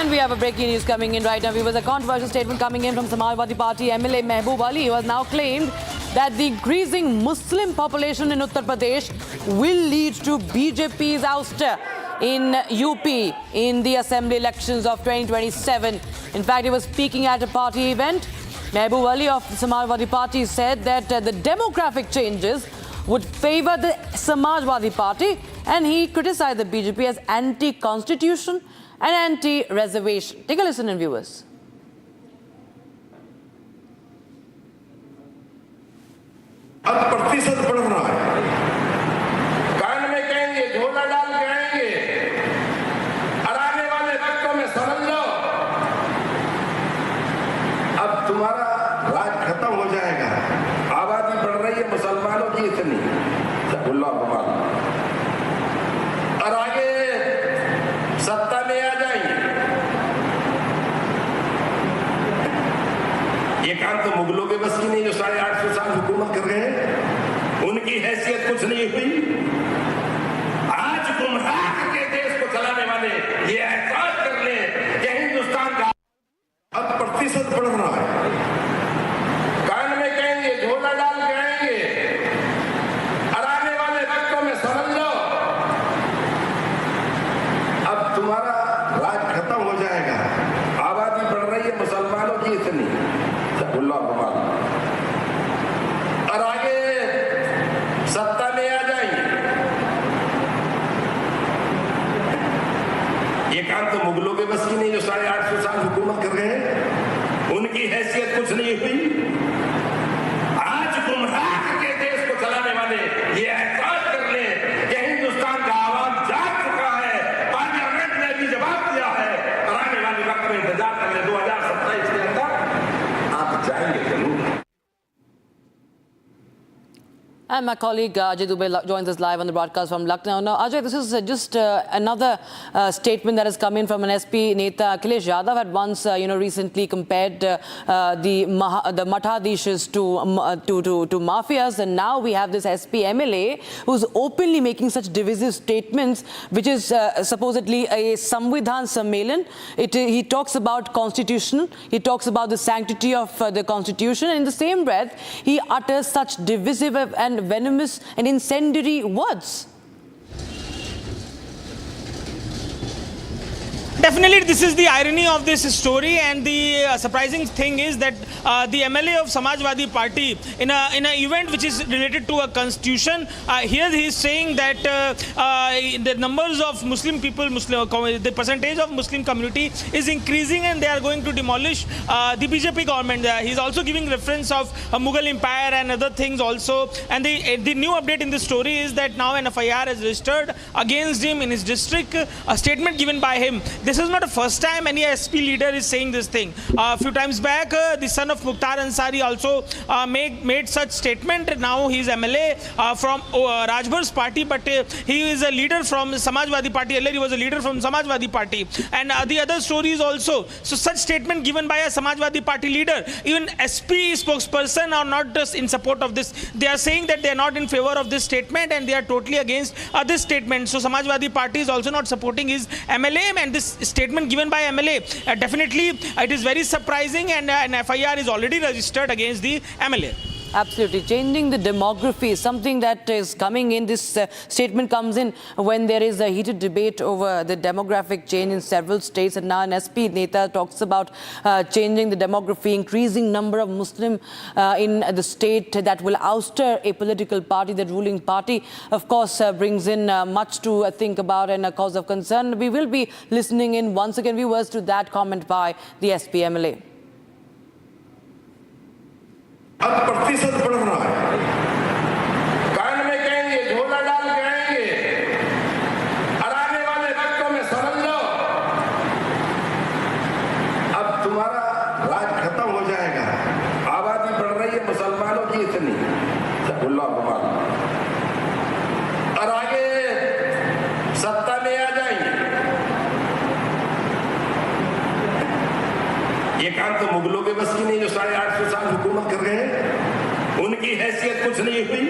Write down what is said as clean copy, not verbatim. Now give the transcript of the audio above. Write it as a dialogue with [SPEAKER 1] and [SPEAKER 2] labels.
[SPEAKER 1] And we have a breaking news coming in right now. We was a controversial statement coming in from Samajwadi Party MLA Mehboob Ali, who has now claimed that the increasing Muslim population in Uttar Pradesh will lead to BJP's ouster in UP in the assembly elections of 2027. In fact, he was speaking at a party event. Mehboob Ali of the Samajwadi Party said that the demographic changes would favor the Samajwadi Party, and he criticized the BJP as anti-constitution and anti-reservation. Take a listen in, viewers.
[SPEAKER 2] अब प्रतिशत बढ़ रहा है, कान में कहेंगे, झोला डाल के आएंगे, और आने वाले वक्तों में समझ लो, अब तुम्हारा राज खत्म हो जाएगा। आबादी बढ़ रही है मुसलमानों की इतनी, और आगे सत्ता में आ जाएंगे। ये काम तो मुगलों के बस की नहीं, जो 850 साल हुकूमत कर रहे हैं, उनकी हैसियत कुछ नहीं हुई। आज गुमराह के देश को चलाने वाले ये एहसास कर ले कि हिंदुस्तान का अब प्रतिशत बढ़ रहा है, कान में कहेंगे, झोला डाल के आएंगे, और आने वाले वक्तों में समझ लो, अब तुम्हारा राज खत्म हो जाएगा। आबादी बढ़ रही है मुसलमानों की इतनी, और आगे सत्ता में आ जाएंगे। ये काम तो मुगलों के बस की नहीं, जो 850 साल हुकूमत कर रहे हैं, उनकी हैसियत कुछ नहीं हुई। आज गुमराह के देश को चलाने वाले ये एहसास कर ले कि हिंदुस्तान का आवाम जाग चुका है, पार्लियामेंट ने भी जवाब दिया है, और आने वाले वक्त में इंतजार कर ले, 2027 के अंदर आप जाएंगे जरूर।
[SPEAKER 1] And my colleague Ajay Dubey joins us live on the broadcast from Lucknow. Now, Ajay, this is just another statement that has come in from an SP Neta. Akhilesh Yadav had once, recently compared the Mathadishis to mafias, and now we have this SP MLA who's openly making such divisive statements, which is supposedly a Samvidhan Sammelan. He talks about constitution, he talks about the sanctity of the constitution, and in the same breath, he utters such divisive and venomous and incendiary words.
[SPEAKER 3] Definitely, this is the irony of this story, and the surprising thing is that the MLA of Samajwadi Party, in an event which is related to a constitution, here he is saying that the numbers of Muslim people, the percentage of Muslim community is increasing, and they are going to demolish the BJP government. He is also giving reference of Mughal Empire and other things also. And the new update in this story is that now an FIR is registered against him in his district. A statement given by him. This is not the first time any SP leader is saying this thing. A few times back, the son of Mukhtar Ansari also made such statement. Now he is MLA from Rajbhar's party, but he is a leader from Samajwadi Party. Earlier he was a leader from Samajwadi Party. And the other stories also. So such statement given by a Samajwadi Party leader. Even SP spokesperson are not just in support of this. They are saying that they are not in favor of this statement, and they are totally against this statement. So Samajwadi Party is also not supporting his MLA, and this statement given by MLA, definitely it is very surprising, and an FIR is already registered against the MLA.
[SPEAKER 1] Absolutely. Changing the demography is something that is coming in. This statement comes in when there is a heated debate over the demographic change in several states, and now an SP Neta talks about changing the demography, increasing number of Muslim in the state that will ouster a political party. The ruling party, of course, brings in much to think about and a cause of concern. We will be listening in once again, viewers, to that comment by the SP MLA.
[SPEAKER 2] अब प्रतिशत बढ़ रहा है, कान में कहेंगे, झोला डाल के आएंगे, और आने वाले वक्तों में समझ लो, अब तुम्हारा राज खत्म हो जाएगा। आबादी बढ़ रही है मुसलमानों की इतनी, और आगे सत्ता में आ जाएंगे। ये काम तो मुगलों के बस की नहीं, जो 850 साल हुकूमत कर रहे हैं, उनकी हैसियत कुछ नहीं हुई।